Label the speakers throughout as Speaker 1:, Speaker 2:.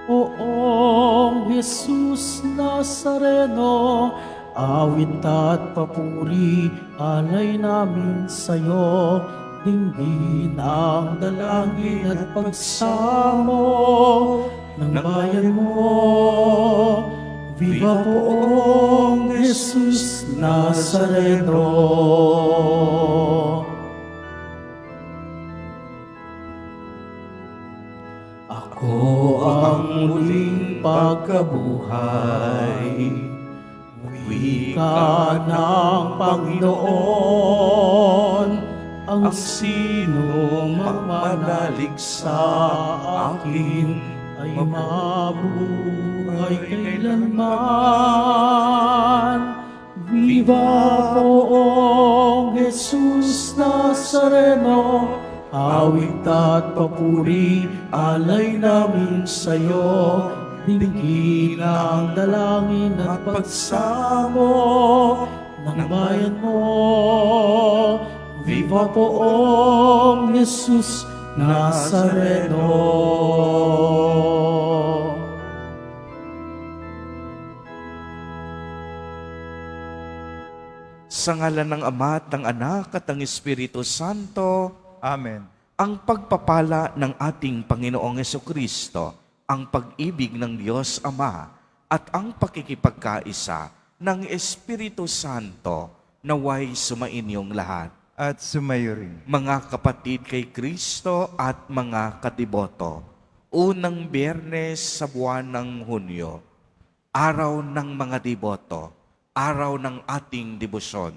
Speaker 1: Poong Jesus Nazareno, awit at papuri, alay namin sa'yo. Dinggin ang dalangin at pagsamo ng bayan mo. Viva Poong Jesus Nazareno. Ako ang muling pagkabuhay, wika ng Panginoon. Ang sino magmanalig sa akin ay mabuhay kailanman. Viva Poong Jesus Nazareno, awit at papuri, alay namin sa'yo. Dinggin ang dalangin at pagsamo ng bayan mo. Viva Poong Jesus Nazareno.
Speaker 2: Sa ngalan ng Ama at ng Anak at ng Espiritu Santo,
Speaker 3: Amen.
Speaker 2: ang pagpapala ng ating Panginoong Jesucristo, ang pag-ibig ng Diyos Ama, at ang pakikipagkaisa ng Espiritu Santo naway sumainyong lahat.
Speaker 3: At sumayo rin.
Speaker 2: Mga kapatid kay Kristo at mga katiboto, unang Biyernes sa buwan ng Hunyo, araw ng mga deboto, araw ng ating debosyon,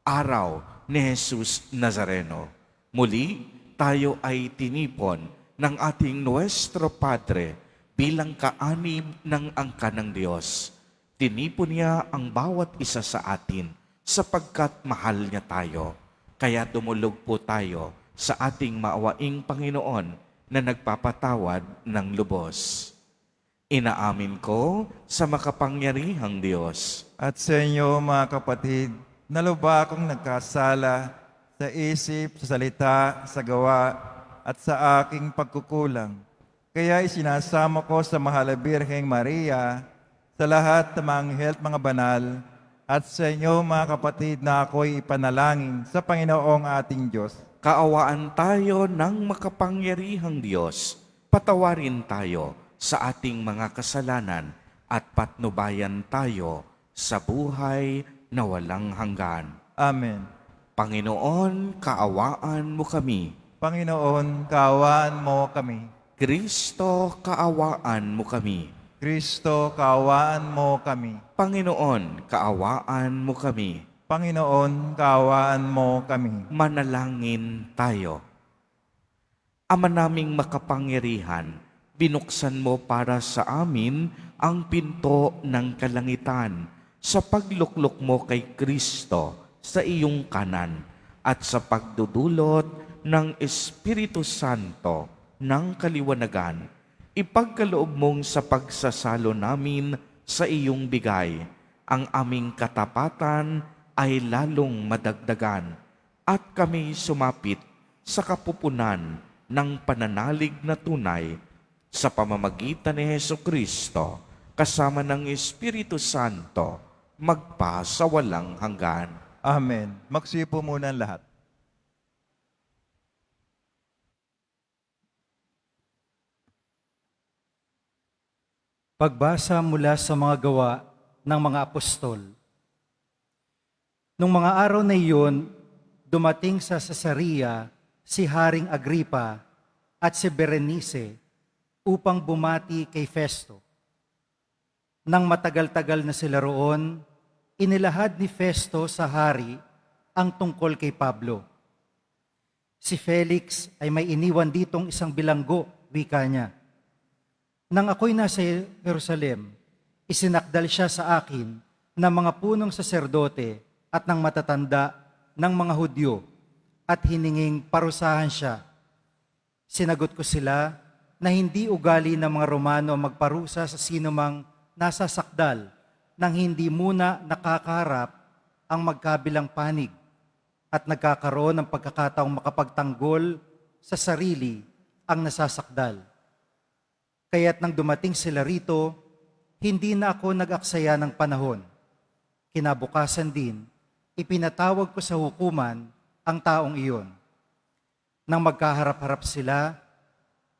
Speaker 2: araw ni Jesus Nazareno. Muli, tayo ay tinipon ng ating Nuestro Padre bilang kaanib ng angka ng Diyos. Tinipon niya ang bawat isa sa atin sapagkat mahal niya tayo. Kaya tumulog po tayo sa ating maawaing Panginoon na nagpapatawad ng lubos. Inaamin ko sa makapangyarihang Diyos
Speaker 3: At sa inyo, mga kapatid, naluba akong nagkasala sa isip, sa salita, sa gawa, at sa aking pagkukulang. Kaya isinasamo ko sa Mahal na Birheng Maria, sa lahat ng mga anghel at mga banal, at sa inyo, mga kapatid, na ako'y ipanalangin sa Panginoong ating Diyos.
Speaker 2: kaawaan tayo ng makapangyarihang Diyos. Patawarin tayo sa ating mga kasalanan at patnubayan tayo sa buhay na walang hanggan.
Speaker 3: Amen.
Speaker 2: Panginoon, kaawaan mo kami.
Speaker 3: Panginoon, kaawaan mo kami.
Speaker 2: Kristo, kaawaan mo kami.
Speaker 3: Kristo, kaawaan mo kami.
Speaker 2: Panginoon, kaawaan mo kami.
Speaker 3: Panginoon, kaawaan mo kami.
Speaker 2: Manalangin tayo. Ama naming makapangyarihan, binuksan mo para sa amin ang pinto ng kalangitan sa pagluklok mo kay Kristo sa iyong kanan at sa pagdudulot ng Espiritu Santo ng kaliwanagan. Ipagkaloob mong sa pagsasalo namin sa iyong bigay, ang aming katapatan ay lalong madagdagan at kami sumapit sa kapupunan ng pananalig na tunay sa pamamagitan ni Jesucristo kasama ng Espiritu Santo magpa sa walang hanggan.
Speaker 3: Amen. Magsipo muna ang lahat.
Speaker 4: Pagbasa mula sa mga gawa ng mga apostol. Nung mga araw na iyon, dumating sa Cesarea si Haring Agripa at si Berenice upang bumati kay Festo. Nang matagal-tagal na sila roon, inilahad ni Festo sa hari ang tungkol kay Pablo. Si Felix ay may iniwan ditong isang bilanggo, wika niya. Nang ako'y nasa Jerusalem, isinakdal siya sa akin ng mga punong saserdote at ng matatanda ng mga Hudyo at hininging parusahan siya. Sinagot ko sila na hindi ugali ng mga Romano magparusa sa sinumang nasa sakdal nang hindi muna nakakaharap ang magkabilang panig at nagkakaroon ng pagkakataong makapagtanggol sa sarili ang nasasakdal. Kaya't nang dumating sila rito, hindi na ako nag-aksaya ng panahon. Kinabukasan din, ipinatawag ko sa hukuman ang taong iyon. Nang magkaharap-harap sila,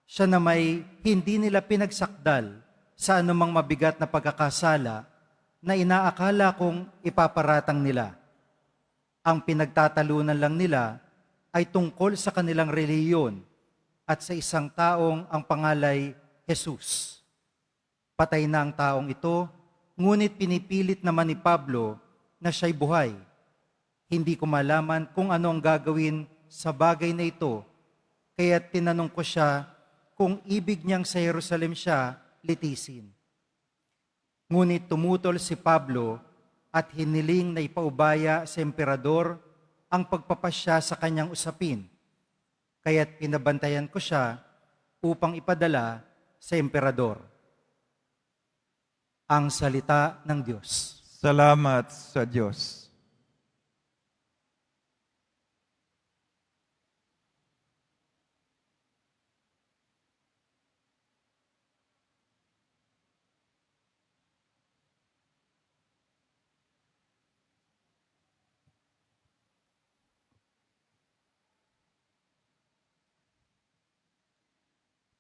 Speaker 4: siya na may hindi nila pinagsakdal sa anumang mabigat na pagkakasala na inaakala kong ipaparatang nila. Ang pinagtatalunan lang nila ay tungkol sa kanilang reliyon at sa isang taong ang pangalay Jesus. Patay na ang taong ito, ngunit pinipilit naman ni Pablo na siya'y buhay. Hindi ko malaman kung ano ang gagawin sa bagay na ito, kaya tinanong ko siya kung ibig niyang sa Jerusalem siya litisin. Ngunit tumutol si Pablo at hiniling na ipaubaya sa emperador ang pagpapasya sa kanyang usapin. Kaya't pinabantayan ko siya upang ipadala sa emperador. Ang salita ng Diyos.
Speaker 3: Salamat sa Diyos.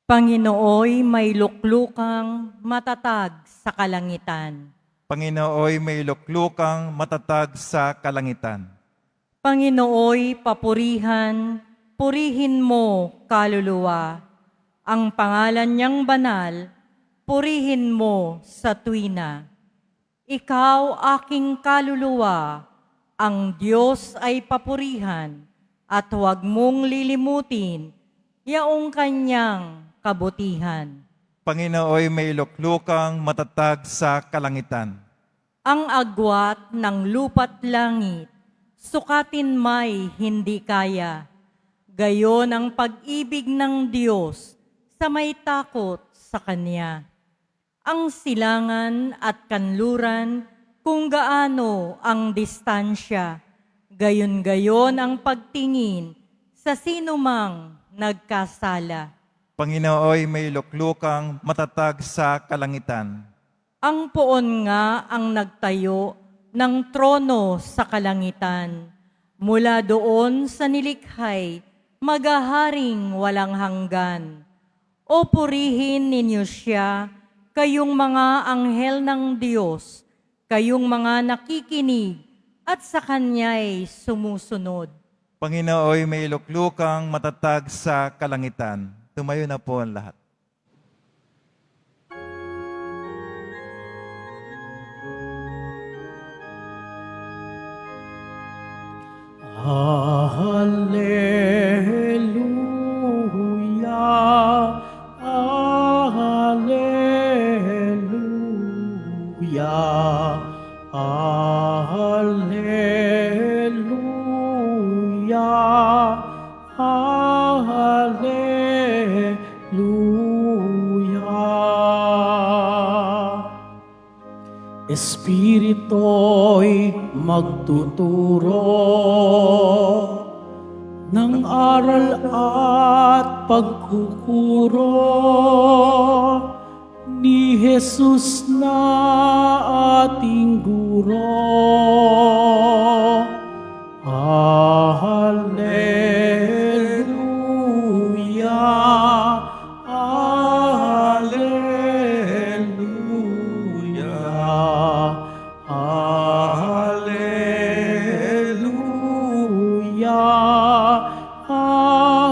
Speaker 5: Panginooy may luklukang matatag sa kalangitan.
Speaker 3: Panginooy may luklukang matatag sa kalangitan.
Speaker 5: Panginooy papurihan, purihin mo, kaluluwa. Ang pangalan niyang banal, purihin mo sa tuwina. Ikaw aking kaluluwa, ang Diyos ay papurihan, at huwag mong lilimutin yaong kanyang kabutihan.
Speaker 3: Panginooy may luklukang matatag sa kalangitan.
Speaker 5: Ang agwat ng lupa't langit, sukatin may hindi kaya. Gayon ang pag-ibig ng Diyos sa may takot sa Kanya. Ang silangan at kanluran kung gaano ang distansya, gayon-gayon ang pagtingin sa sinumang nagkasala.
Speaker 3: Panginooy may luklukang matatag sa kalangitan.
Speaker 5: Ang poon nga ang nagtayo ng trono sa kalangitan. Mula doon sa nilikhay, magaharing walang hanggan. O purihin ninyo siya, kayong mga anghel ng Diyos, kayong mga nakikinig at sa Kanya'y sumusunod.
Speaker 3: Panginooy may luklukang matatag sa kalangitan. Tumayo na po ang lahat.
Speaker 1: Hallelujah, Hallelujah, Hallelujah, Hallelujah. Espirito'y magtuturo ng aral at pagkukuro ni Jesus na ating guro. Hallelujah, Hallelujah, Hallelujah, Hallelujah.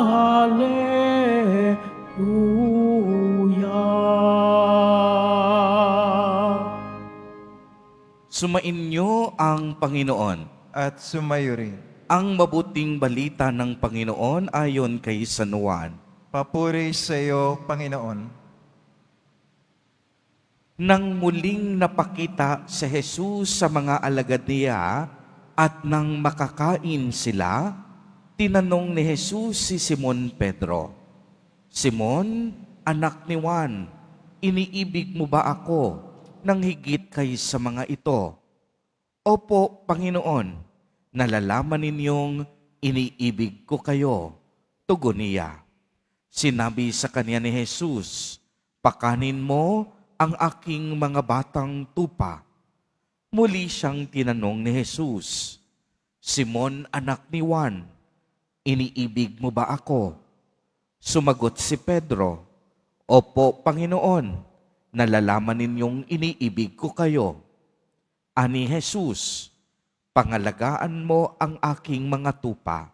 Speaker 2: Sumainyo ang Panginoon.
Speaker 3: At sumayo rin.
Speaker 2: Ang mabuting balita ng Panginoon ayon kay San Juan.
Speaker 3: Papuri sa iyo, Panginoon.
Speaker 2: Nang muling napakita si Jesus sa mga alagad niya at nang makakain sila, tinanong ni Jesus si Simon Pedro, "Simon, anak ni Juan, iniibig mo ba ako nang higit kay sa mga ito?" "Opo, Panginoon, nalalaman ninyong iniibig ko kayo," tugon niya. Sinabi sa kanya ni Jesus, Pakanin mo ang aking mga batang tupa. Muli siyang tinanong ni Jesus, Simon, anak ni Juan, iniibig mo ba ako? Sumagot si Pedro, Opo, Panginoon, nalalaman ninyong iniibig ko kayo. Ani Jesus, pangalagaan mo ang aking mga tupa.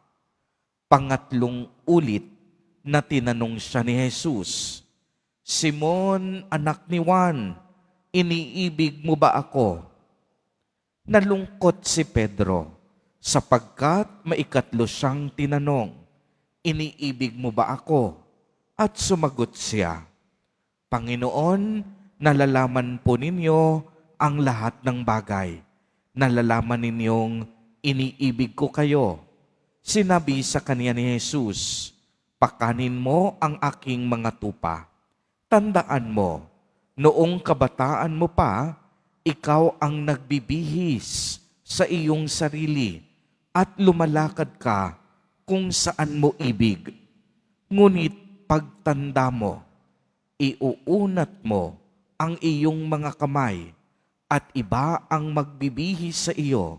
Speaker 2: Pangatlong ulit na tinanong siya ni Jesus, Simon, anak ni Juan, iniibig mo ba ako? Nalungkot si Pedro sapagkat maikatlo siyang tinanong, iniibig mo ba ako? At sumagot siya, Panginoon, nalalaman po ninyo ang lahat ng bagay. Nalalaman ninyong iniibig ko kayo. Sinabi sa kanya ni Jesus, pakanin mo ang aking mga tupa. Tandaan mo, noong kabataan mo pa, ikaw ang nagbibihis sa iyong sarili at lumalakad ka kung saan mo ibig. Ngunit pagtanda mo, iuunat mo ang iyong mga kamay at iba ang magbibihis sa iyo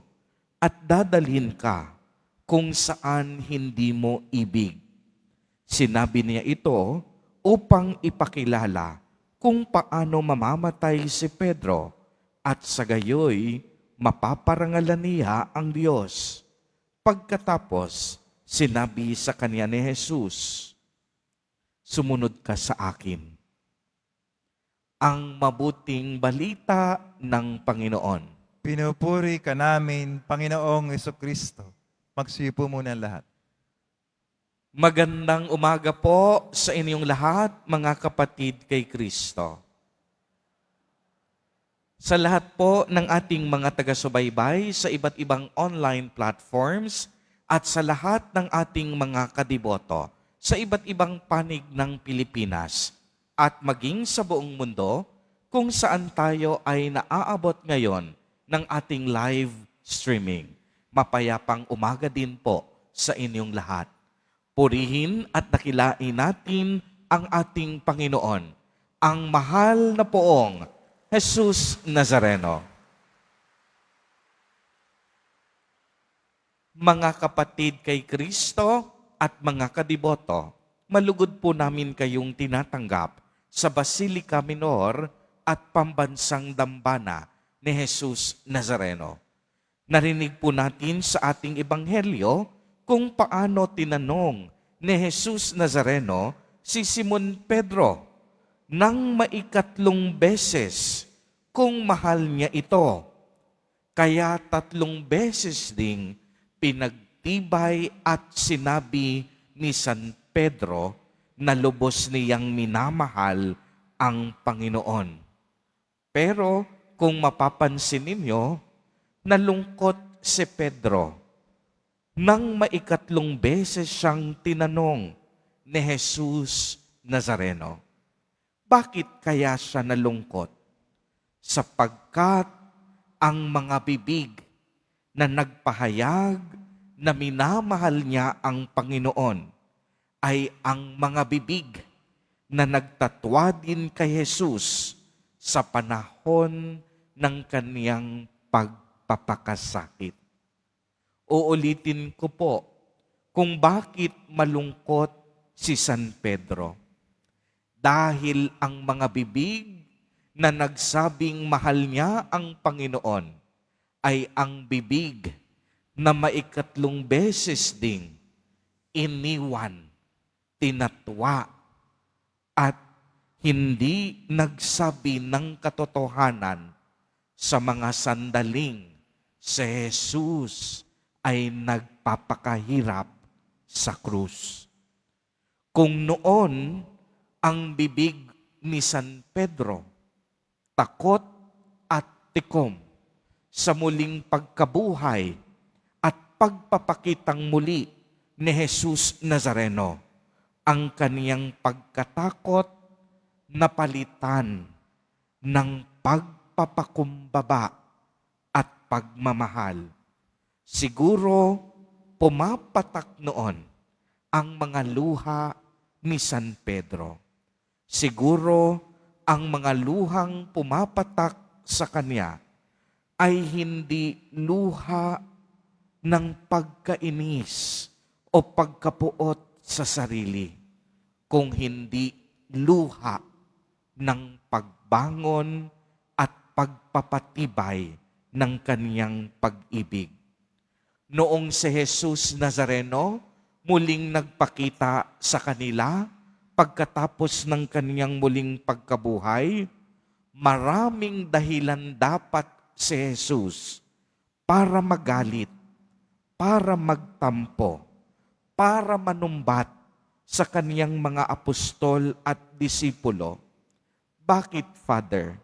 Speaker 2: at dadalhin ka kung saan hindi mo ibig. Sinabi niya ito upang ipakilala kung paano mamamatay si Pedro at sa gayoy mapaparangalan niya ang Diyos. Pagkatapos, sinabi sa kanya ni Jesus, sumunod ka sa akin. Ang mabuting balita ng Panginoon.
Speaker 3: Pinupuri ka namin, Panginoong Jesucristo. Magsipo muna lahat.
Speaker 2: Magandang umaga po sa inyong lahat, mga kapatid kay Kristo. Sa lahat po ng ating mga taga-subaybay sa iba't ibang online platforms at sa lahat ng ating mga kadiboto sa iba't ibang panig ng Pilipinas at maging sa buong mundo kung saan tayo ay naaabot ngayon ng ating live streaming. Mapayapang umaga din po sa inyong lahat. Purihin at dakilain natin ang ating Panginoon, ang mahal na poong Jesus Nazareno. Mga kapatid kay Kristo at mga kadiboto, malugod po namin kayong tinatanggap sa Basilica Minor at Pambansang Dambana ni Jesus Nazareno. Narinig po natin sa ating ebanghelyo kung paano tinanong ni Jesus Nazareno si Simon Pedro nang maikatlong beses kung mahal niya ito. Kaya 3 beses ding pinagtibay at sinabi ni San Pedro na lubos niyang minamahal ang Panginoon. Pero kung mapapansin ninyo, nalungkot si Pedro nang maikatlong beses siyang tinanong ni Jesus Nazareno. Bakit kaya siya nalungkot? Sapagkat ang mga bibig na nagpahayag na minamahal niya ang Panginoon ay ang mga bibig na nagtatwa din kay Jesus sa panahon ng kaniyang pagpapakasakit. Uulitin ko po kung bakit malungkot si San Pedro. Dahil ang mga bibig na nagsabing mahal niya ang Panginoon ay ang bibig na maikatlong beses ding iniwan, tinatwa, at hindi nagsabi ng katotohanan sa mga sandaling si Jesus ay nagpapakahirap sa krus. Kung noon, ang bibig ni San Pedro, takot at tikom sa muling pagkabuhay at pagpapakitang muli ni Jesus Nazareno, ang kaniyang pagkatakot na palitan ng pagpapakumbaba at pagmamahal. Siguro pumapatak noon ang mga luha ni San Pedro. Siguro ang mga luhang pumapatak sa Kanya ay hindi luha ng pagkainis o pagkapuot sa sarili, kung hindi luha ng pagbangon at pagpapatibay ng Kaniyang pag-ibig. Noong si Jesus Nazareno muling nagpakita sa kanila pagkatapos ng Kaniyang muling pagkabuhay, maraming dahilan dapat si Jesus para magalit, para magtampo, para manumbat sa Kaniyang mga apostol at disipulo. Bakit, Father?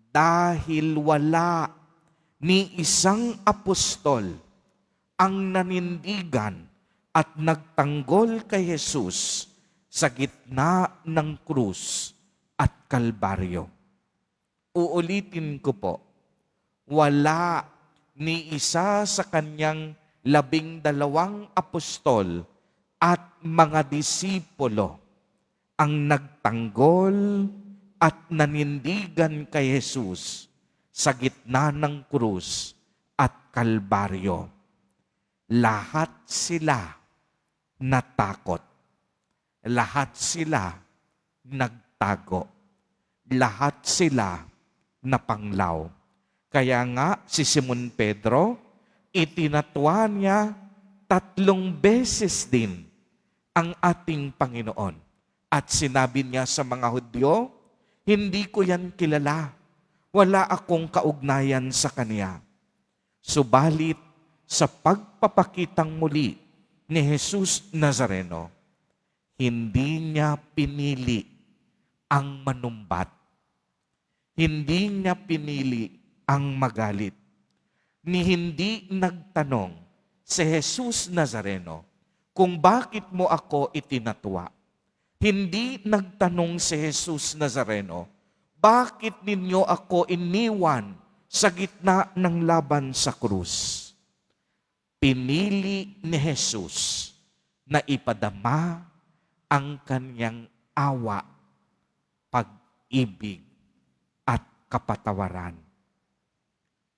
Speaker 2: Dahil wala ni isang apostol ang nanindigan at nagtanggol kay Jesus sa gitna ng krus at kalbaryo. Uulitin ko po, wala ni isa sa Kaniyang 12 apostol at mga disipulo ang nagtanggol at nanindigan kay Jesus sa gitna ng krus at kalbaryo. Lahat sila natakot. Lahat sila nagtago. Lahat sila napanglaw. Kaya nga si Simon Pedro, itinatwa niya 3 beses din ang ating Panginoon. At sinabi niya sa mga Hudyo, hindi ko yan kilala. Wala akong kaugnayan sa Kanya. Subalit, sa pagpapakitang muli ni Jesus Nazareno, hindi niya pinili ang manumbat. Hindi niya pinili ang magalit. Ni hindi nagtanong si Jesus Nazareno kung bakit mo ako itinatwa. Hindi nagtanong si Jesus Nazareno, bakit ninyo ako iniwan sa gitna ng laban sa krus? Pinili ni Jesus na ipadama ang Kaniyang awa, pag-ibig, at kapatawaran.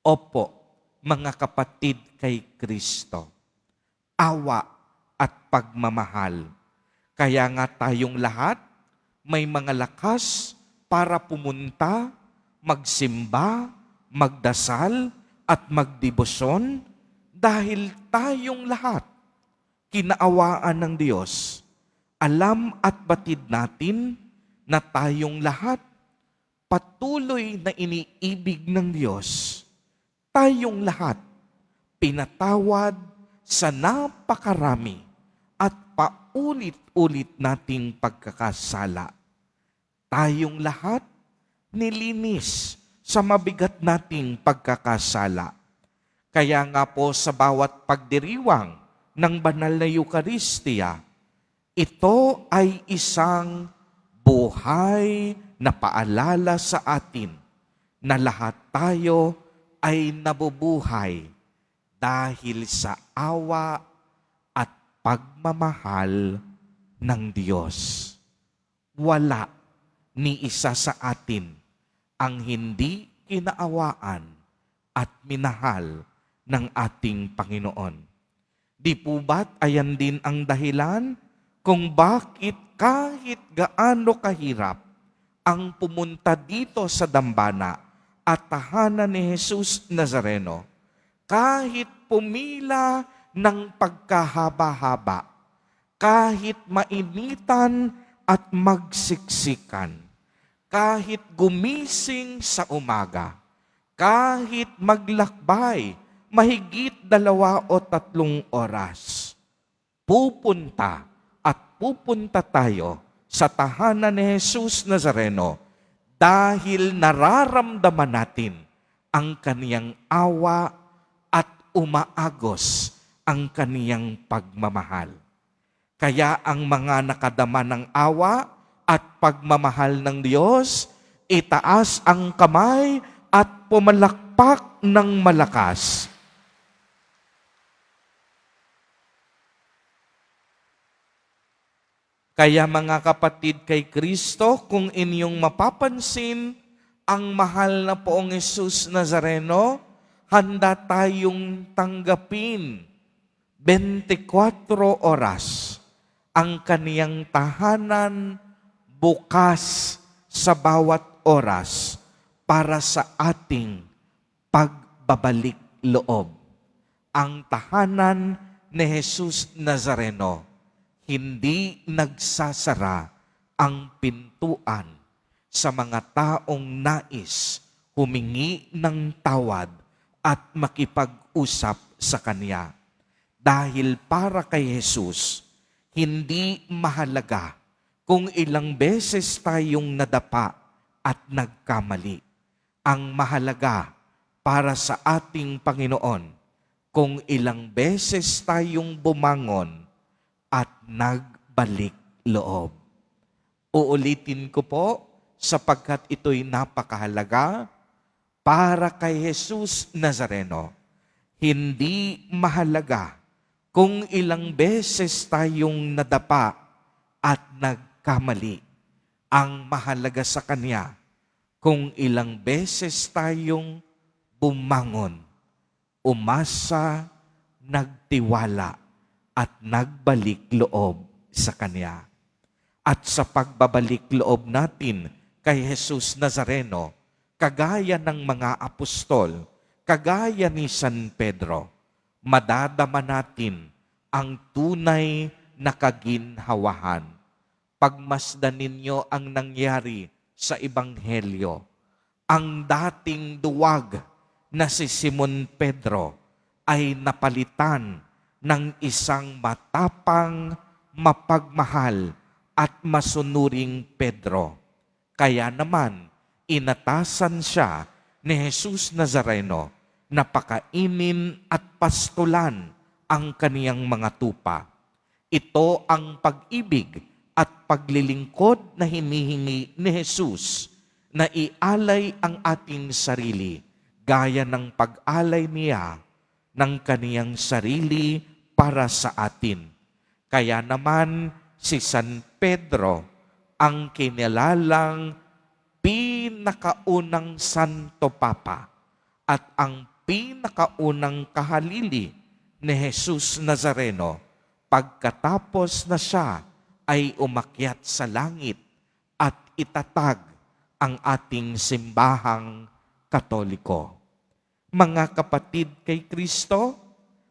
Speaker 2: Opo, mga kapatid kay Kristo, awa at pagmamahal. Kaya nga tayong lahat may mga lakas para pumunta, magsimba, magdasal, at magdebosyon dahil tayong lahat kinaawaan ng Diyos. Alam at batid natin na tayong lahat patuloy na iniibig ng Diyos. Tayong lahat pinatawad sa napakarami at paulit-ulit nating pagkakasala. Tayong lahat nilinis sa mabigat nating pagkakasala. Kaya nga po sa bawat pagdiriwang ng banal na Eucharistia, ito ay isang buhay na paalala sa atin na lahat tayo ay nabubuhay dahil sa awa at pagmamahal ng Diyos. Wala ni isa sa atin ang hindi kinaawaan at minahal ng ating Panginoon. Di po ba't ayan din ang dahilan kung bakit kahit gaano kahirap ang pumunta dito sa dambana at tahanan ni Jesus Nazareno, kahit pumila ng pagkahaba-haba, kahit mainitan at magsiksikan, kahit gumising sa umaga, kahit maglakbay mahigit 2 o 3 oras, pupunta tayo sa tahanan ni Jesus Nazareno dahil nararamdaman natin ang Kaniyang awa at umaagos ang Kaniyang pagmamahal. Kaya ang mga nakadama ng awa at pagmamahal ng Diyos, itaas ang kamay at pumalakpak ng malakas. Kaya mga kapatid kay Kristo, kung inyong mapapansin, ang mahal na Poong Jesus Nazareno, handa tayong tanggapin 24 oras ang kaniyang tahanan bukas sa bawat oras para sa ating pagbabalik loob. Ang tahanan ni Jesus Nazareno, hindi nagsasara ang pintuan sa mga taong nais humingi ng tawad at makipag-usap sa Kanya. Dahil para kay Jesus, hindi mahalaga kung ilang beses tayong nadapa at nagkamali. Ang mahalaga para sa ating Panginoon, kung ilang beses tayong bumangon at nagbalik loob. Uulitin ko po, sapagkat ito'y napakahalaga para kay Jesus Nazareno. Hindi mahalaga kung ilang beses tayong nadapa at nagkamali. Ang mahalaga sa Kanya, kung ilang beses tayong bumangon, umasa, nagtiwala, at nagbalik loob sa Kanya. At sa pagbabalik loob natin kay Jesus Nazareno, kagaya ng mga apostol, kagaya ni San Pedro, madadama natin ang tunay na kaginhawahan. Pagmasdan ninyo ang nangyari sa Ebanghelyo. Ang dating duwag na si Simon Pedro ay napalitan ng isang matapang, mapagmahal at masunuring Pedro. Kaya naman, inatasan siya ni Jesus Nazareno na pakainin at pastulan ang kaniyang mga tupa. Ito ang pag-ibig at paglilingkod na hinihingi ni Jesus, na ialay ang ating sarili gaya ng pag-alay niya ng kaniyang sarili para sa atin. Kaya naman si San Pedro ang kinilalang pinakaunang Santo Papa at ang pinakaunang kahalili ni Jesus Nazareno pagkatapos na siya ay umakyat sa langit at itatag ang ating simbahang Katoliko. Mga kapatid kay Kristo,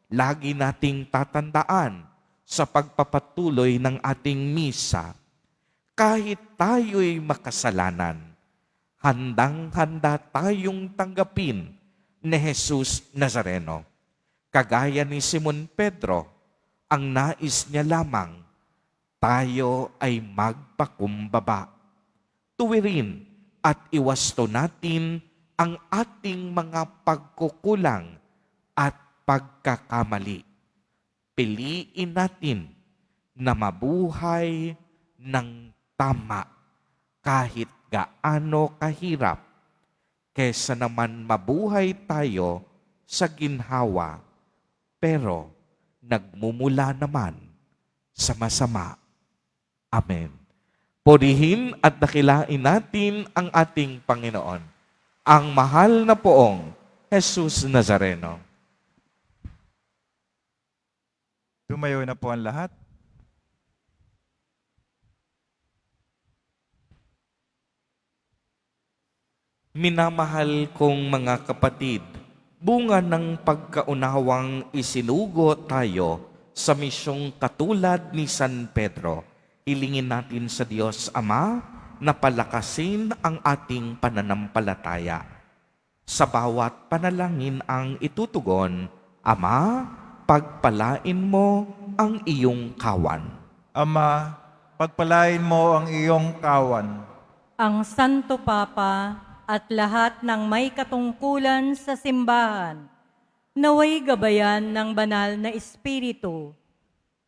Speaker 2: lagi nating tatandaan sa pagpapatuloy ng ating misa, kahit tayo'y makasalanan, handang-handa tayong tanggapin ni Jesus Nazareno. Kagaya ni Simon Pedro, ang nais niya lamang, tayo ay magpakumbaba. Tuwirin at iwasto natin ang ating mga pagkukulang at pagkakamali. Piliin natin na mabuhay ng tama kahit gaano kahirap, kesa naman mabuhay tayo sa ginhawa pero nagmumula naman sa masama. Amen. Purihin at dakilain natin ang ating Panginoon, ang mahal na Poong Jesus Nazareno.
Speaker 3: Tumayo na po ang lahat.
Speaker 2: Minamahal kong mga kapatid, bunga ng pagkaunawang isinugo tayo sa misyong katulad ni San Pedro, hilingin natin sa Diyos Ama na palakasin ang ating pananampalataya. Sa bawat panalangin ang itutugon, Ama, pagpalain mo ang iyong kawan.
Speaker 3: Ama, pagpalain mo ang iyong kawan.
Speaker 5: Ang Santo Papa at lahat ng may katungkulan sa simbahan, naway gabayan ng banal na Espiritu.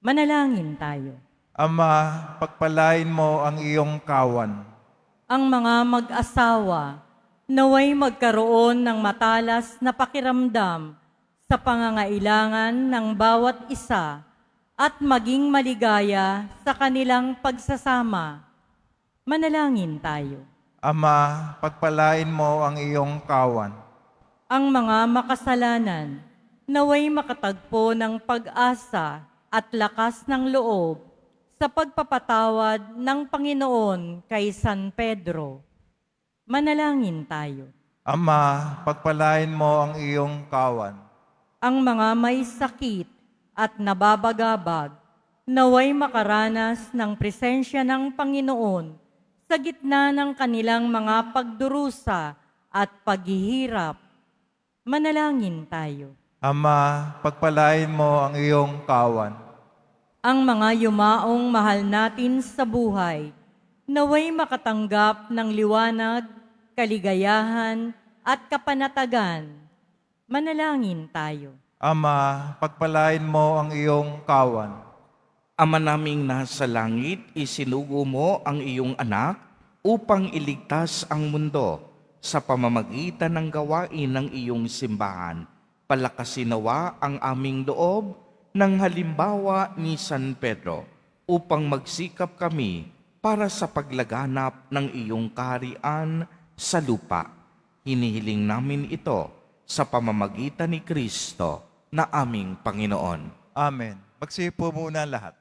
Speaker 5: Manalangin tayo.
Speaker 3: Ama, pagpalain mo ang iyong kawan.
Speaker 5: Ang mga mag-asawa, naway magkaroon ng matalas na pakiramdam sa pangangailangan ng bawat isa at maging maligaya sa kanilang pagsasama. Manalangin tayo.
Speaker 3: Ama, pagpalain mo ang iyong kawan.
Speaker 5: Ang mga makasalanan, naway makatagpo ng pag-asa at lakas ng loob sa pagpapatawad ng Panginoon kay San Pedro. Manalangin tayo.
Speaker 3: Ama, pagpalain mo ang iyong kawan.
Speaker 5: Ang mga may sakit at nababagabag, naway makaranas ng presensya ng Panginoon sa gitna ng kanilang mga pagdurusa at paghihirap. Manalangin tayo.
Speaker 3: Ama, pagpalain mo ang iyong kawan.
Speaker 5: Ang mga yumaong mahal natin sa buhay, naway makatanggap ng liwanag, kaligayahan, at kapanatagan. Manalangin tayo.
Speaker 3: Ama, pagpalain mo ang iyong kawan.
Speaker 2: Ama naming nasa langit, isinugo mo ang iyong anak upang iligtas ang mundo sa pamamagitan ng gawain ng iyong simbahan. Palakasin nawa ang aming loob ng halimbawa ni San Pedro upang magsikap kami para sa paglaganap ng iyong kaharian sa lupa. Hinihiling namin ito sa pamamagitan ni Kristo na aming Panginoon.
Speaker 3: Amen. Magsipo muna lahat.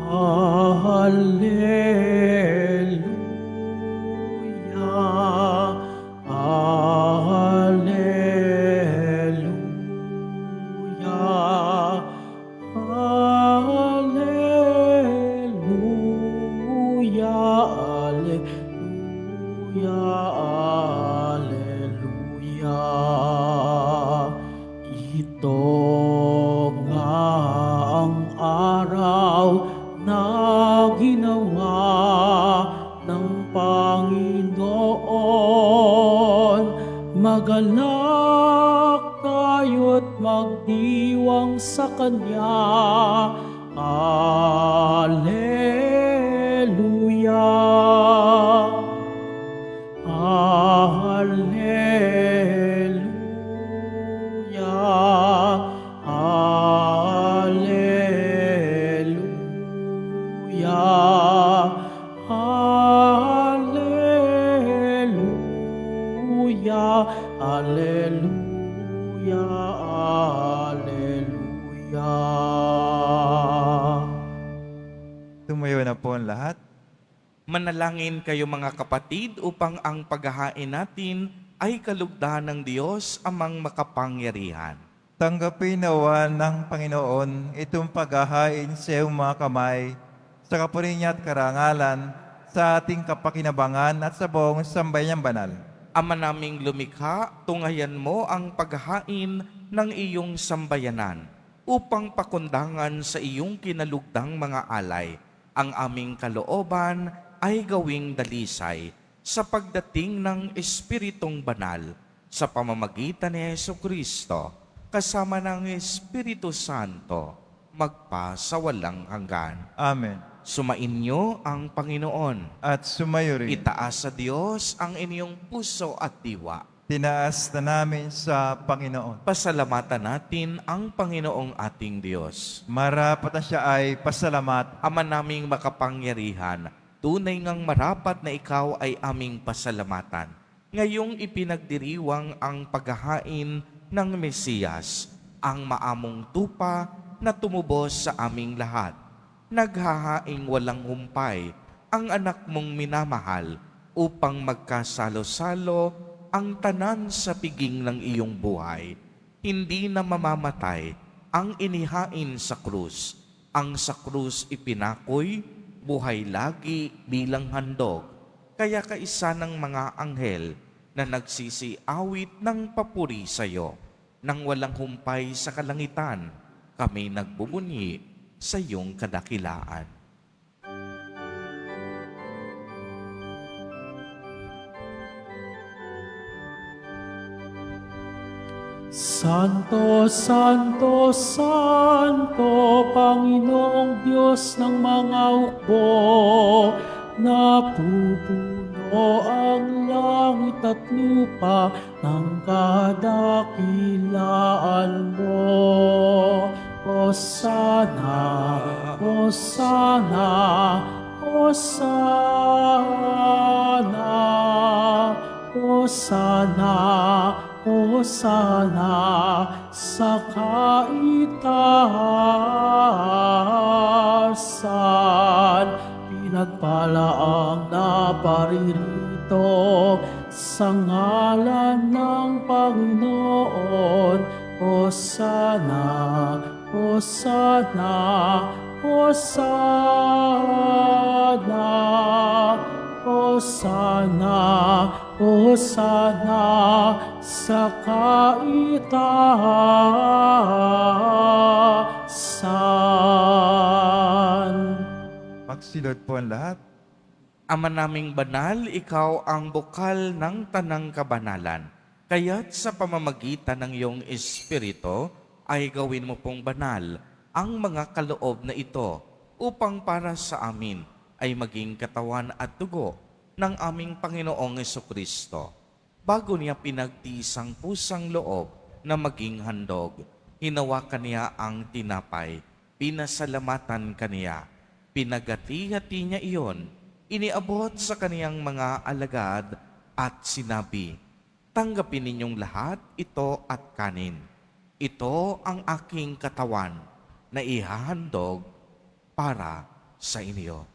Speaker 1: Alleluia, alleluia, alleluia, alleluia, alleluia. Ito nga ang araw na ginawa ng Panginoon. Magalak tayo't magdiwang sa Kanya. Alleluia. Alleluia. Alleluia. Alleluia. Alleluia. Alleluia.
Speaker 3: Tumayo na po ang lahat.
Speaker 2: Manalangin kayo mga kapatid upang ang paghahain natin ay kalugdan ng Diyos amang makapangyarihan.
Speaker 3: Tanggapin nawa ng Panginoon itong paghahain sa iyong mga kamay sa kapuri niya at karangalan sa ating kapakinabangan at sa buong sambayanang banal.
Speaker 2: Ama naming lumikha, tungayan mo ang paghahain ng iyong sambayanan upang pakundangan sa iyong kinalugdang mga alay. Ang aming kalooban ay gawing dalisay sa pagdating ng Espiritong Banal sa pamamagitan ni Jesucristo kasama ng Espiritu Santo magpasawalang hanggan.
Speaker 3: Amen.
Speaker 2: Sumainyo ang Panginoon.
Speaker 3: At sumayo rin.
Speaker 2: Itaas sa Diyos ang inyong puso at diwa.
Speaker 3: Tinaas na namin sa Panginoon.
Speaker 2: Pasalamatan natin ang Panginoong ating Diyos.
Speaker 3: Marapat na siya ay pasalamat.
Speaker 2: Ama naming makapangyarihan, tunay ngang marapat na ikaw ay aming pasalamatan. Ngayong ipinagdiriwang ang paghahain ng Mesiyas, ang maamong tupa na tumubos sa aming lahat. Naghahaing walang humpay ang anak mong minamahal upang magkasalo-salo ang tanan sa piging ng iyong buhay. Hindi na mamamatay ang inihain sa krus. Ang sa krus ipinakoy, buhay lagi bilang handog. Kaya kaisa ng mga anghel na nagsisiawit ng papuri sa iyo. Nang walang humpay sa kalangitan, kami nagbubunyi sa iyong kadakilaan.
Speaker 1: Santo, Santo, Santo, Panginoong Diyos ng mga hukbo, napupuno mo ang langit at lupa ng kadakilaan mo. Hosana, Hosana, Hosana, Hosana, Hosana sa kaitaasan. Pinagpala ang naparirito sa ngalan ng Panginoon. Hosana, Hosana, Hosana, Hosana, Hosana sa kaitaasan.
Speaker 3: Magsilod po ang lahat.
Speaker 2: Ama naming banal, ikaw ang bukal ng tanang kabanalan. Kaya't sa pamamagitan ng iyong Espiritu, ay gawin mo pong banal ang mga kaloob na ito upang para sa amin ay maging katawan at dugo ng aming Panginoong Jesucristo. Bago niya pinagtiis ang pusang loob na maging handog, hinawakan niya ang tinapay, pinasalamatan kaniya, pinagati-hati niya iyon, iniabot sa kaniyang mga alagad at sinabi, "Tanggapin ninyong lahat ito at kanin. Ito ang aking katawan na ihahandog para sa inyo."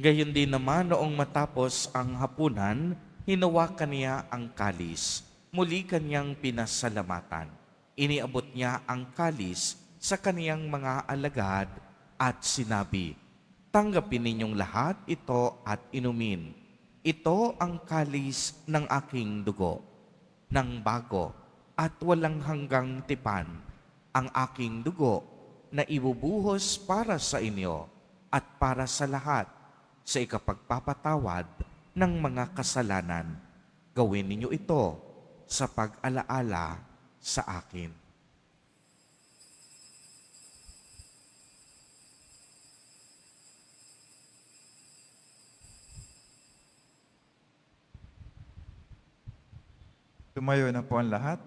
Speaker 2: Gayon din naman noong matapos ang hapunan, hinawakan niya ang kalis. Muli kanyang pinasalamatan. Iniabot niya ang kalis sa kaniyang mga alagad at sinabi, "Tanggapin ninyong lahat ito at inumin. Ito ang kalis ng aking dugo, ng bago at walang hanggang tipan, ang aking dugo na ibubuhos para sa inyo at para sa lahat sa ikapagpapatawad ng mga kasalanan. Gawin ninyo ito sa pag-alaala sa akin."
Speaker 3: Tumayo na po ang lahat.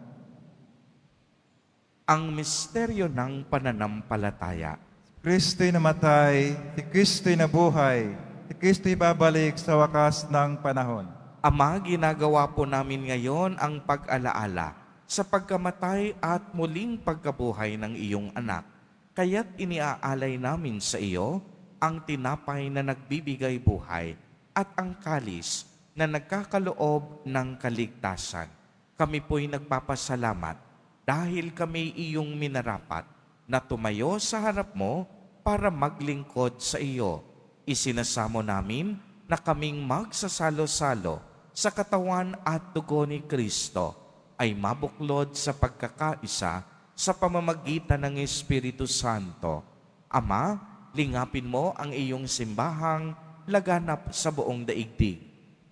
Speaker 2: Ang misteryo ng pananampalataya.
Speaker 3: Kristo'y namatay, si Kristo'y nabuhay, si Kristo'y babalik sa wakas ng panahon.
Speaker 2: Ama, ginagawa po namin ngayon ang pag-alaala sa pagkamatay at muling pagkabuhay ng iyong anak. Kaya't iniaalay namin sa iyo ang tinapay na nagbibigay buhay at ang kalis na nagkakaloob ng kaligtasan. Kami po'y nagpapasalamat dahil kami iyong minarapat na tumayo sa harap mo para maglingkod sa iyo. Isinasamo namin na kaming magsasalo-salo sa katawan at dugo ni Kristo ay mabuklod sa pagkakaisa sa pamamagitan ng Espiritu Santo. Ama, lingapin mo ang iyong simbahang laganap sa buong daigdig.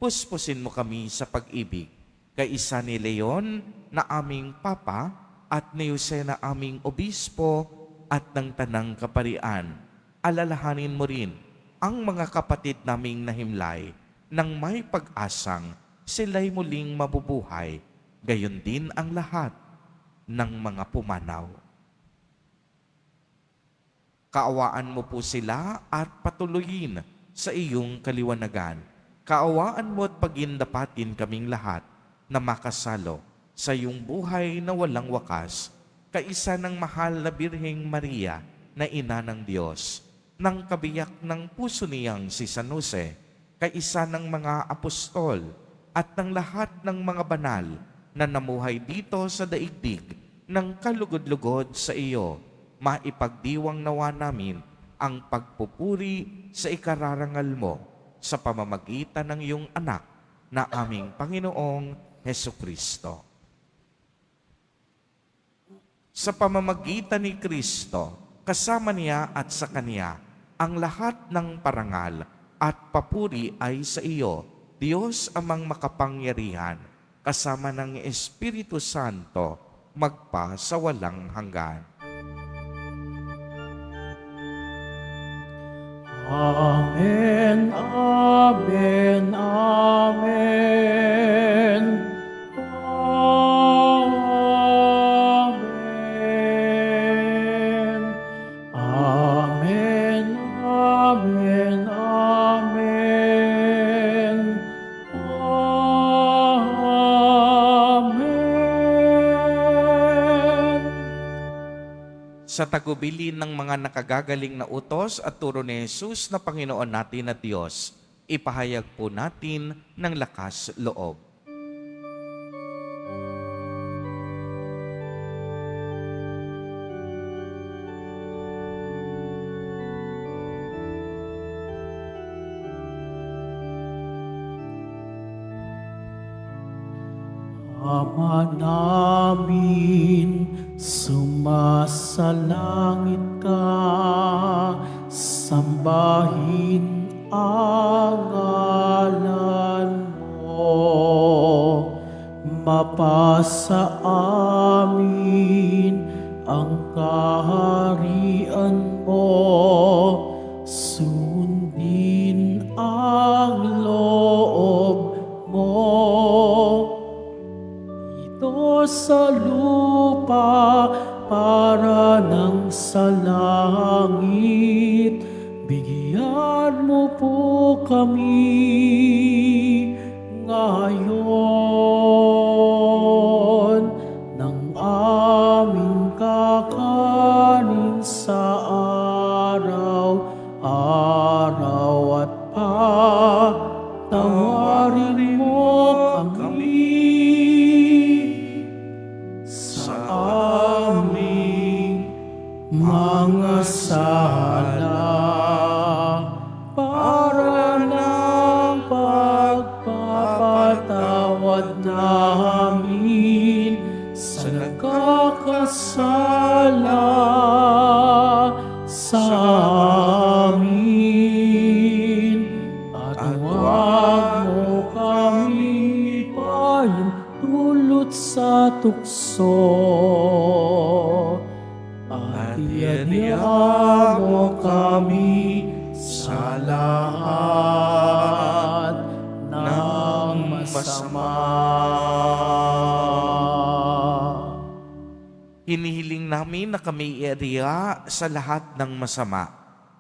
Speaker 2: Puspusin mo kami sa pag-ibig. Kaisa ni Leon na aming Papa at ni Jose na aming Obispo at ng Tanang Kaparian. Alalahanin mo rin ang mga kapatid naming nahimlay nang may pag-asang sila'y muling mabubuhay, gayon din ang lahat ng mga pumanaw. Kaawaan mo po sila at patuloyin sa iyong kaliwanagan. Kaawaan mo at pagindapatin kaming lahat na makasalo sa iyong buhay na walang wakas, kaisa ng mahal na Birheng Maria na Ina ng Diyos, ng kabiyak ng puso niyang si San Jose, kaisa ng mga apostol at ng lahat ng mga banal na namuhay dito sa daigdig ng kalugod-lugod sa iyo, maipagdiwang nawa namin ang pagpupuri sa ikararangal mo sa pamamagitan ng iyong anak na aming Panginoong Hesukristo. Sa pamamagitan ni Kristo, kasama niya at sa Kanya, ang lahat ng parangal at papuri ay sa iyo, Diyos amang makapangyarihan, kasama ng Espiritu Santo, magpa sa walang hanggan.
Speaker 1: Amen, amen, amen. Amen. Amen, amen, amen. Amen.
Speaker 2: Sa tagubilin ng mga nakagagaling na utos at turo ni Jesus na Panginoon natin at Diyos, ipahayag po natin ng lakas loob.
Speaker 1: Ama namin, sumasalangit ka, sambahin ang ngalan mo. Mapasa amin ang kaharian mo, sundin ang loob mo. Ito sa lupa para ng sa langit, bigyan mo po kami ngayon ng aming kakanin sa araw-araw at patawarin mo kami sa aming mga sala, para ng pagpapatawad namin sa nagkakasala sa amin. At huwag mo kami dulot sa tukso, at iadya mo kami sa lahat ng masama.
Speaker 2: Hinihiling namin na kami iariya sa lahat ng masama,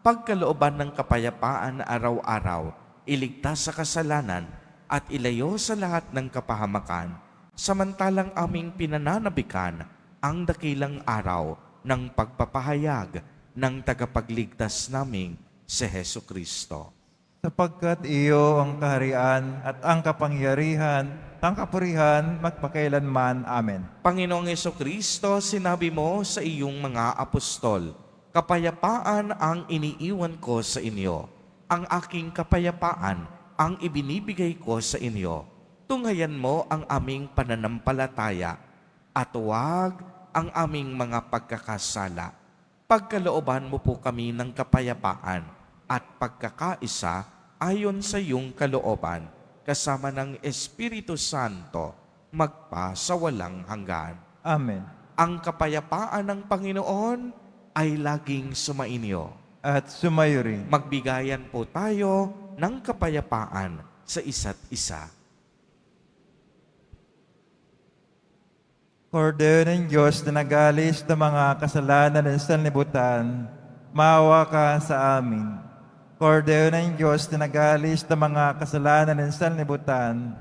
Speaker 2: pagkalooban ng kapayapaan araw-araw, iligtas sa kasalanan, at ilayo sa lahat ng kapahamakan, samantalang aming pinananabikan ang dakilang araw ng pagpapahayag ng tagapagligtas naming si Hesu Kristo.
Speaker 3: Sapagkat iyo ang kaharian at ang kapangyarihan, ang kapurihan, magpakailanman. Amen.
Speaker 2: Panginoong Hesu Kristo, sinabi mo sa iyong mga apostol, kapayapaan ang iniiwan ko sa inyo, ang aking kapayapaan ang ibinibigay ko sa inyo. Tunghayan mo ang aming pananampalataya at huwag ang aming mga pagkakasala. Pagkalooban mo po kami ng kapayapaan at pagkakaisa ayon sa iyong kalooban, kasama ng Espiritu Santo, magpa sa walang hanggan.
Speaker 3: Amen.
Speaker 2: Ang kapayapaan ng Panginoon ay laging sumainyo.
Speaker 3: At sumayo rin.
Speaker 2: Magbigayan po tayo ng kapayapaan sa isa't isa.
Speaker 3: Kordero ng Diyos na nagalis ng mga kasalanan ng sanlibutan, maawa ka sa amin. Kordero ng Diyos na nagalis ng mga kasalanan ng sanlibutan,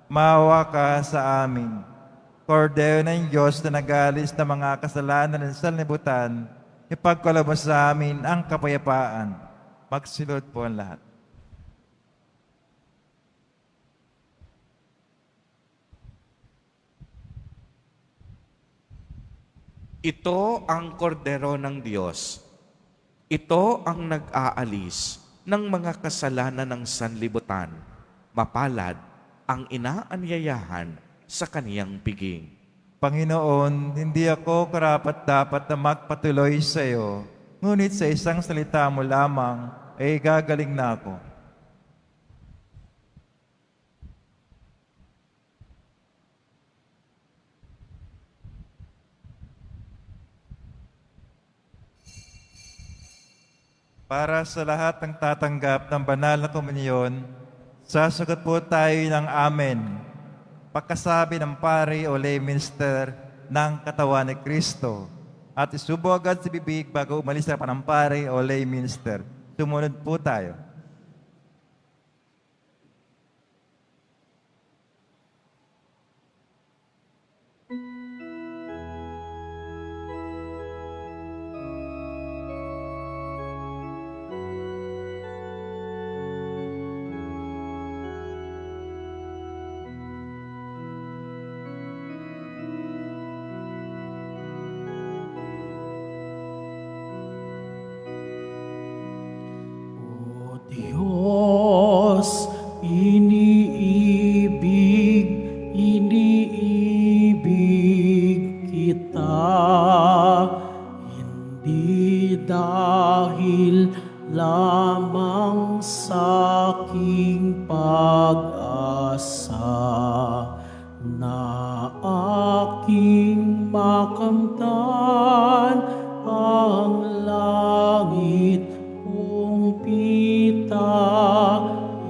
Speaker 3: maawa ka sa amin. Kordero ng Diyos na nagalis ng mga kasalanan ng sanlibutan, ipagkaloob sa amin ang kapayapaan. Magsilod po ang lahat.
Speaker 2: Ito ang kordero ng Diyos. Ito ang nag-aalis ng mga kasalanan ng sanlibutan. Mapalad ang inaanyayahan sa kaniyang piging.
Speaker 3: Panginoon, hindi ako karapat-dapat na magpatuloy sa iyo, ngunit sa isang salita mo lamang ay gagaling na ako. Para sa lahat ng tatanggap ng banal na komunyon, sasagot po tayo ng Amen. Pagkasabi ng pari o lay minister ng katawan ni Kristo. At isubo agad sa bibig bago umalis sa panampari o lay minister. Sumunod po tayo.
Speaker 1: O Diyos, iniibig kita, hindi dahil lamang sa aking pag-asa na aking makamtan ang langit kong pita,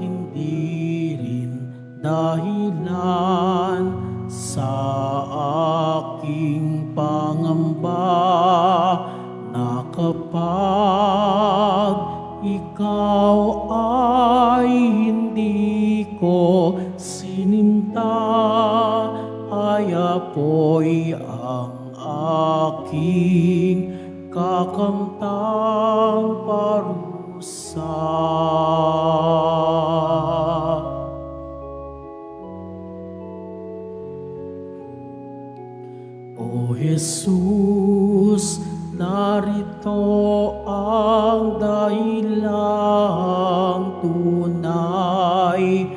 Speaker 1: hindi rin dahilan sa aking pangamba na kapag ikaw ay hindi ko sininta, ay apoy ang aking kakamtang parusa. O Jesus, narito ang dahilang tunay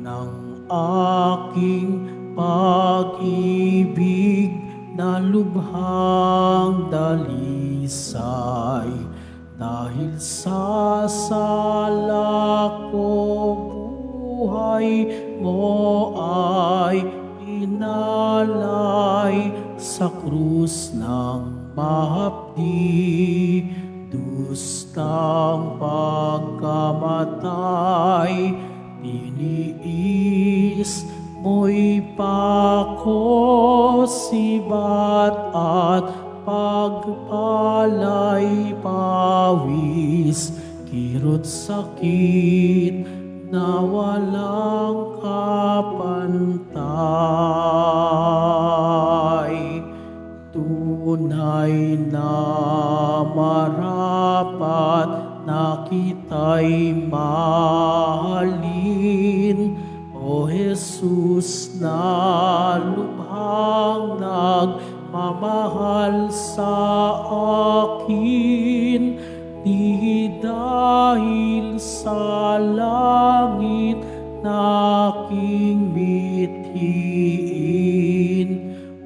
Speaker 1: ng aking pag-ibig na lubhang dalisay. Dahil sa sala ko, buhay mo ay inalay sa krus ng mahapdi. Dustang pagkamatay, tiniis mo'y pako, sibat at pagpalay, pawis, kirot sakit na walang kapantay. Tunay na marapat na kita'y mahalin, O Jesus, na lubhang nagmamahal sa akin, di dahil sa langit na aking mithiin,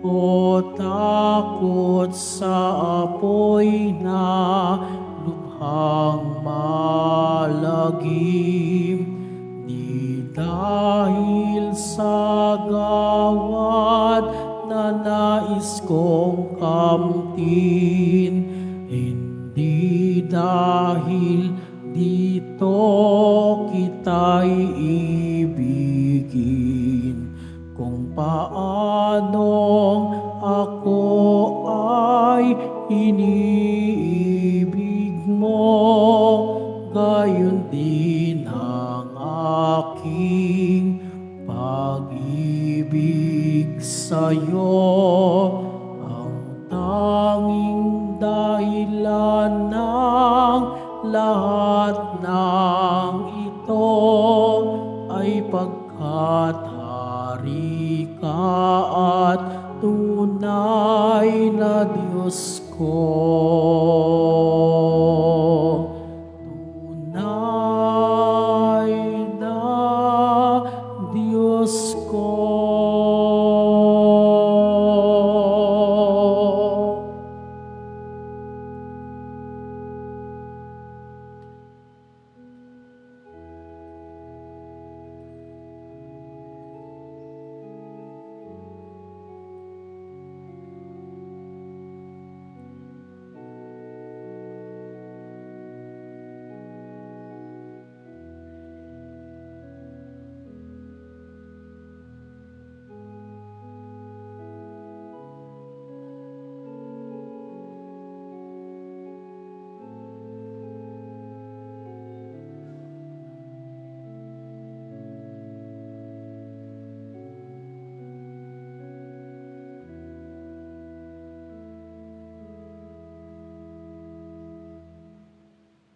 Speaker 1: o takot sa apoy na lubhang malagim, di dahil sa gawad na nais kong kamtin, hindi dahil dito kita'y ibigin. Kung paanong ako ay iniibig mo, gayon din ang aking pag-ibig sa'yo. Ang tanging dahilan ng lahat ng ito ay pagkat hari ka at tunay na Diyos ko. Tunay na Diyos ko.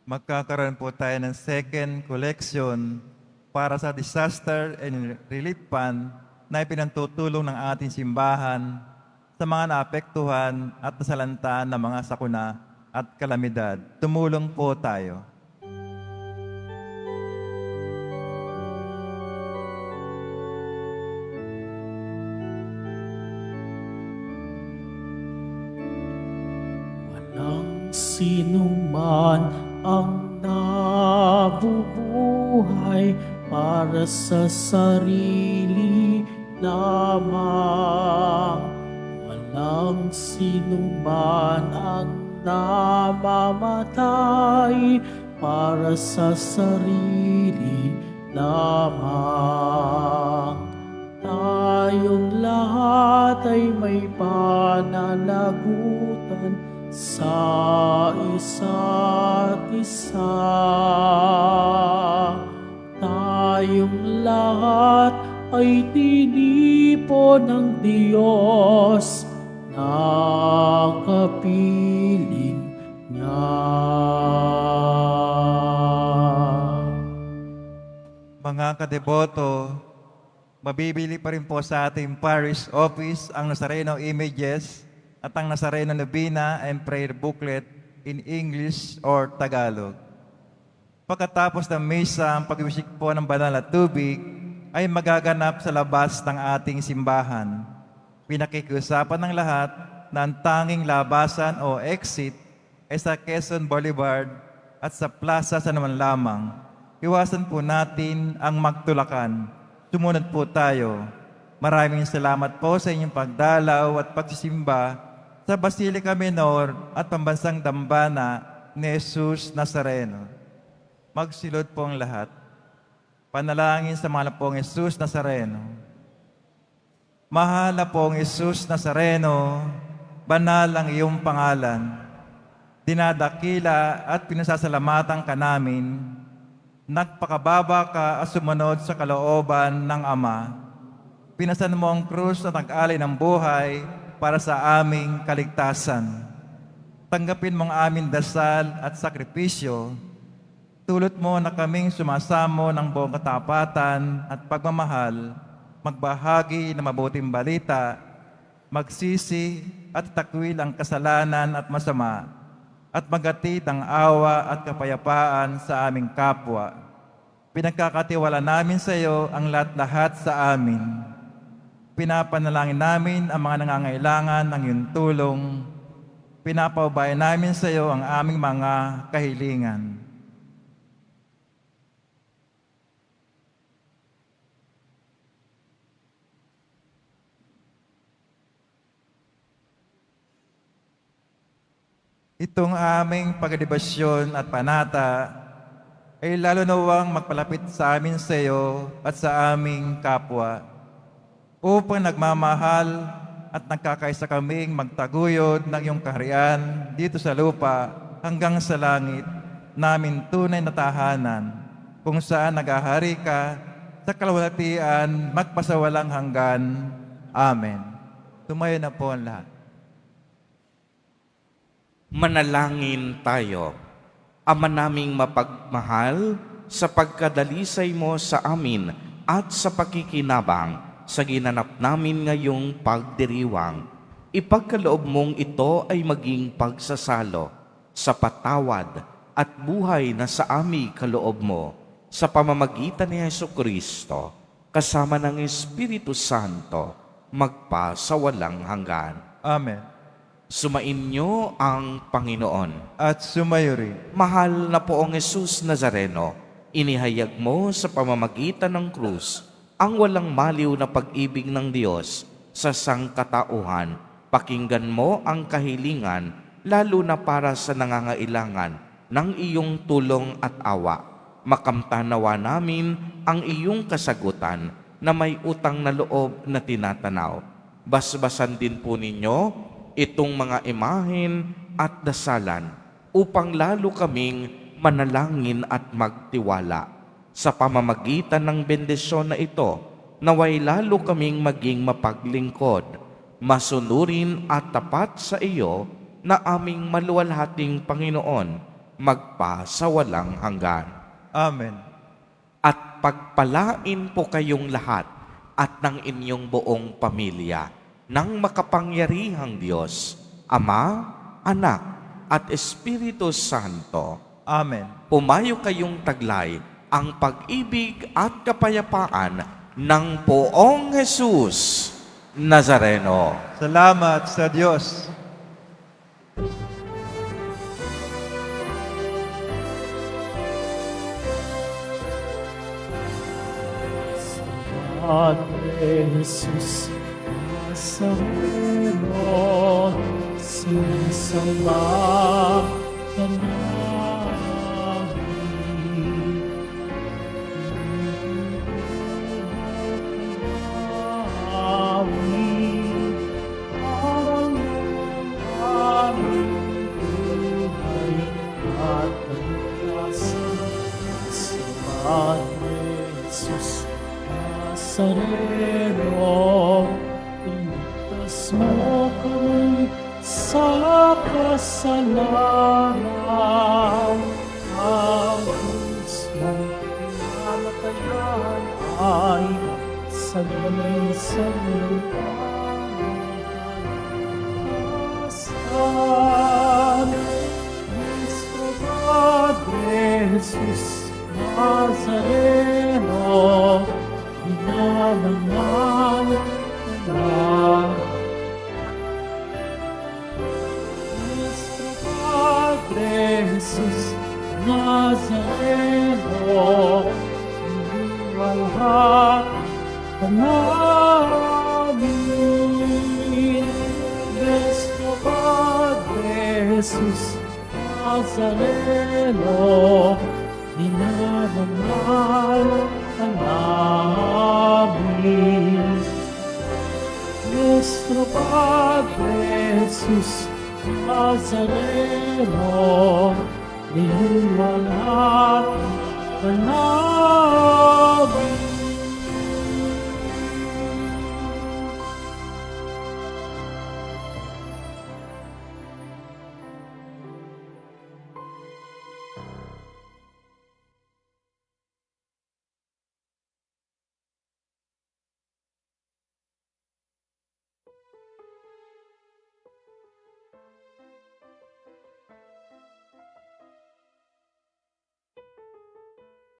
Speaker 3: magkakaroon po tayo ng second collection para sa Disaster and Relief Fund na ipinantutulong ng ating simbahan sa mga naapektuhan at nasalanta ng mga sakuna at kalamidad. Tumulong po tayo.
Speaker 1: Walang sinuman ang nabubuhay para sa sarili lamang. Walang sinuman ang namamatay para sa sarili lamang. Tayong lahat ay may pananagutan sa isa't isa. Tayong lahat ay tinipo ng Diyos na kapiling niya.
Speaker 3: Mga kadeboto, mabibili pa rin po sa ating parish office ang Nazareno images at ang Nazareno Novena and prayer booklet in English or Tagalog. Pagkatapos ng misa, ang pag-iwisik po ng banal na tubig ay magaganap sa labas ng ating simbahan. Pinakikiusapan ng lahat na ang tanging labasan o exit ay sa Quezon Boulevard at sa plaza sa naman lamang. Iwasan po natin ang magtulakan. Sumunod po tayo. Maraming salamat po sa inyong pagdalaw at pagsisimba sa Basilica Minor at Pambansang Dambana ni Jesus Nazareno. Magsilod po ang lahat. Panalangin sa mahal na pong Jesus Nazareno. Mahal na pong Jesus Nazareno, banal ang iyong pangalan. Dinadakila at pinasasalamatan ka namin. Nagpakababa ka at sumunod sa kalooban ng Ama. Pinasan mo ang krus na nag-alay ng buhay para sa aming kaligtasan. Tanggapin mo ang aming dasal at sakripisyo. Tulot mo na kaming sumasamo ng buong katapatan at pagmamahal, magbahagi ng mabuting balita, magsisi at takwil ang kasalanan at masama, at magatid ang awa at kapayapaan sa aming kapwa. Pinagkakatiwala namin sa iyo ang lahat-lahat sa amin. Pinapanalangin namin ang mga nangangailangan ng iyong tulong. Pinapaubayan namin sa iyo ang aming mga kahilingan. Itong aming pagdebasyon at panata ay lalo nawang magpalapit sa amin sa iyo at sa aming kapwa upang nagmamahal at nagkakaisa kaming magtaguyod ng iyong kaharian dito sa lupa hanggang sa langit namin tunay na tahanan kung saan naghahari ka sa kalwalhatian magpasawalang hanggan. Amen. Tumayo na po ang lahat.
Speaker 2: Manalangin tayo. Ama naming mapagmahal, sa pagkadalisay mo sa amin at sa pakikinabang sa ginanap namin ngayong pagdiriwang, ipagkaloob mong ito ay maging pagsasalo sa patawad at buhay na sa aming kaloob mo sa pamamagitan ni Jesucristo kasama ng Espiritu Santo magpa sa walang hanggan.
Speaker 3: Amen.
Speaker 2: Sumainyo ang Panginoon.
Speaker 3: At sumayo rin.
Speaker 2: Mahal na poong Jesus Nazareno, inihayag mo sa pamamagitan ng krus ang walang maliw na pag-ibig ng Diyos sa sangkatauhan. Pakinggan mo ang kahilingan, lalo na para sa nangangailangan ng iyong tulong at awa. Makamtanawa namin ang iyong kasagutan na may utang na loob na tinatanaw. Basbasan din po ninyo itong mga imahen at dasalan upang lalo kaming manalangin at magtiwala. Sa pamamagitan ng bendisyon na ito, naway lalo kaming maging mapaglingkod, masunurin at tapat sa iyo na aming maluwalhating Panginoon magpa sa walang hanggan.
Speaker 3: Amen.
Speaker 2: At pagpalain po kayong lahat at ng inyong buong pamilya ng makapangyarihang Diyos, Ama, Anak, at Espiritu Santo.
Speaker 3: Amen.
Speaker 2: Pumayo kayong taglay ang pag-ibig at kapayapaan ng Poong Jesus Nazareno.
Speaker 3: Salamat sa Diyos.
Speaker 1: Padre Jesus Nazareno, sinasamba ka namin. Parang aming buhay at pag-asa sa Padre Jesus Nazareno, iligtas mo kami sa kasalanan. Ang Kristong pinamatayan ay sa lamisang lupasan. Cristo Padre Jesus Nazareno, inalangan ka. Nuestro Padre Jesus Nazareno, iniwalhati ka namin. Nuestro Padre Jesus Nazareno, inalangan ka namin. Nuestro Padre Jesus Nazareno, iniwalhati ka namin.